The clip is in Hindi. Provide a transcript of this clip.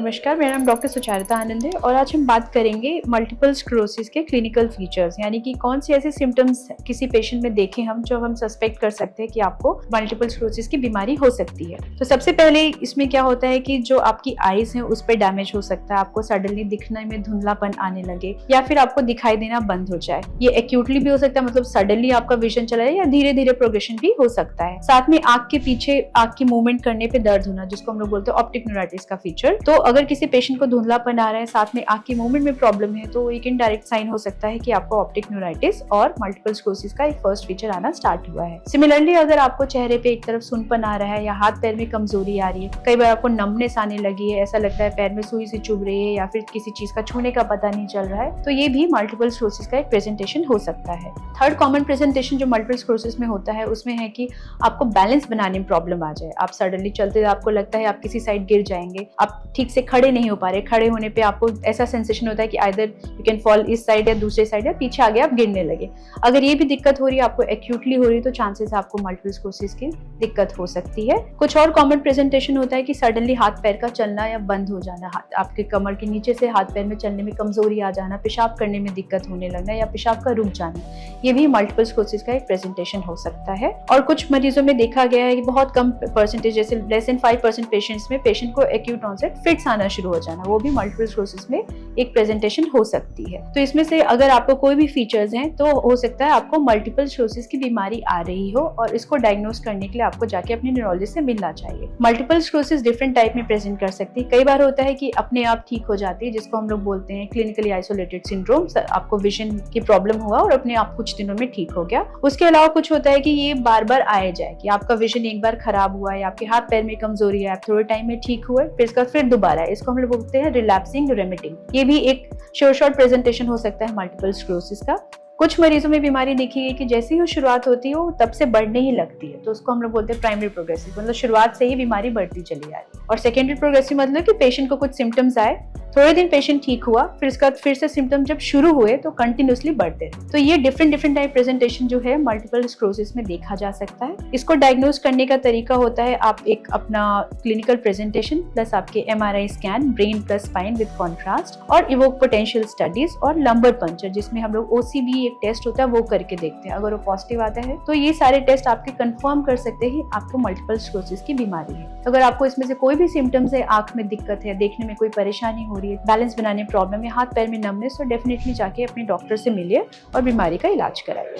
नमस्कार, मेरा नाम डॉक्टर सुचारिता आनंद है और आज हम बात करेंगे मल्टीपल स्क्लेरोसिस के क्लिनिकल फीचर्स, यानी कि कौन से ऐसे सिम्टम्स किसी पेशेंट में देखें हम जो हम सस्पेक्ट कर सकते हैं कि आपको मल्टीपल स्क्लेरोसिस की बीमारी हो सकती है। तो सबसे पहले इसमें क्या होता है कि जो आपकी आईज है उस पर डैमेज हो सकता है, आपको सडनली दिखने में धुंधलापन आने लगे या फिर आपको दिखाई देना बंद हो जाए। ये एक्यूटली भी हो सकता है, मतलब सडनली आपका विजन चला जाए, या धीरे धीरे प्रोग्रेशन भी हो सकता है। साथ में आंख के पीछे आंख की मूवमेंट करने पे दर्द होना, जिसको हम लोग बोलते हैं ऑप्टिक न्यूराइटिस का फीचर। तो अगर किसी पेशेंट को धुंधलापन आ रहा है, साथ में आंख की मूवमेंट में प्रॉब्लम है, तो एक इनडायरेक्ट साइन हो सकता है कि आपको ऑप्टिक न्यूराइटिस और मल्टीपल स्क्लेरोसिस का एक फर्स्ट फीचर आना स्टार्ट हुआ है। सिमिलरली अगर आपको चेहरे पे एक तरफ सुनपन आ रहा है या हाथ पैर में कमजोरी आ रही है, कई बार आपको नमनेस आने लगी है, ऐसा लगता है पैर में सुई से चुभ रही है या फिर किसी चीज का छूने का पता नहीं चल रहा है, तो ये भी मल्टीपल स्क्लेरोसिस का एक प्रेजेंटेशन हो सकता है। थर्ड कॉमन प्रेजेंटेशन जो मल्टीपल स्क्लेरोसिस में होता है उसमें है कि आपको बैलेंस बनाने में प्रॉब्लम आ जाए। आप सडनली चलते आपको लगता है आप किसी साइड गिर जाएंगे, आप ठीक से खड़े नहीं हो पा रहे, खड़े होने पे आपको ऐसा सेंसेशन होता है कि आइदर यू कैन फॉल इस साइड या दूसरे साइड, या पीछे आगे आप गिरने लगे। अगर ये भी दिक्कत हो रही है, आपको एक्यूटली हो रही है, तो चांसेस आपको मल्टीपल स्क्लेरोसिस की दिक्कत हो सकती है। कुछ और कॉमन प्रेजेंटेशन होता है कि सडनली हाथ पैर का चलना या बंद हो जाना, आपके कमर के नीचे से हाथ पैर में चलने में कमजोरी आ जाना, पेशाब करने में दिक्कत होने लगना या पेशाब का रुक जाना, ये भी मल्टीपल स्क्लेरोसिस का एक प्रेजेंटेशन हो सकता है। और कुछ मरीजों में देखा गया है कि बहुत कम परसेंटेज, जैसे लेस देन 5% पेशेंट्स में पेशेंट को एक्यूट ऑनसेट फिट्स आना शुरू हो जाना, वो भी मल्टीपल स्क्लेरोसिस में एक प्रेजेंटेशन हो सकती है। तो इसमें से अगर आपको कोई भी फीचर्स हैं तो हो सकता है आपको मल्टीपल स्क्लेरोसिस की बीमारी आ रही हो, और इसको डायग्नोस करने के लिए आपको जाके अपने न्यूरोलॉजिस्ट से मिलना चाहिए। मल्टीपल स्क्लेरोसिस डिफरेंट टाइप में प्रेजेंट कर सकती है। कई बार होता है कि अपने आप ठीक हो जाती है, जिसको हम लोग बोलते हैं क्लिनिकली आइसोलेटेड सिंड्रोम। आपको विजन की प्रॉब्लम हुआ और अपने आप कुछ दिनों में ठीक हो गया। उसके अलावा कुछ होता है कि ये बार बार आए जाए, कि आपका विजन एक बार खराब हुआ है, आपके हाथ पैर में कमजोरी है, आप थोड़े टाइम में ठीक हुए, फिर इसका फिर दोबारा है, इसको हम लोग बोलते हैं रिलैप्सिंग रेमिटिंग। ये भी एक शॉर्ट प्रेजेंटेशन हो सकता है मल्टीपल स्क्लेरोसिस का। कुछ मरीजों में बीमारी देखी गई कि जैसे ही वो शुरुआत होती है वो तब से बढ़ने ही लगती है, तो उसको हम लोग बोलते हैं प्राइमरी प्रोग्रेसिव, मतलब शुरुआत से ही बीमारी बढ़ती चली आ रही है। और सेकेंडरी प्रोग्रेसिव मतलब कि पेशेंट को कुछ सिम्टम्स आए, थोड़े दिन पेशेंट ठीक हुआ, फिर इसका फिर से सिम्टम जब शुरू हुए तो कंटिन्यूसली बढ़ते रहे। तो ये डिफरेंट टाइप प्रेजेंटेशन जो है मल्टीपल स्क्लेरोसिस में देखा जा सकता है। इसको डायग्नोज करने का तरीका होता है, आप एक अपना क्लिनिकल प्रेजेंटेशन प्लस आपके MRI scan, brain plus spine with contrast, और इवोक पोटेंशियल स्टडीज और लंबर पंचर, जिसमें हम लोग OCB एक टेस्ट होता है वो करके देखते हैं। अगर वो पॉजिटिव आता है तो ये सारे टेस्ट आपके कंफर्म कर सकते हैं आपको मल्टीपल स्क्लेरोसिस की बीमारी है। अगर आपको इसमें से कोई भी सिम्टम्स है, आंख में दिक्कत है, देखने में कोई परेशानी हो रही है, बैलेंस बनाने प्रॉब्लम है, हाथ पैर में नमनेस, तो डेफिनेटली जाके अपने डॉक्टर से मिलिए और बीमारी का इलाज कराइए।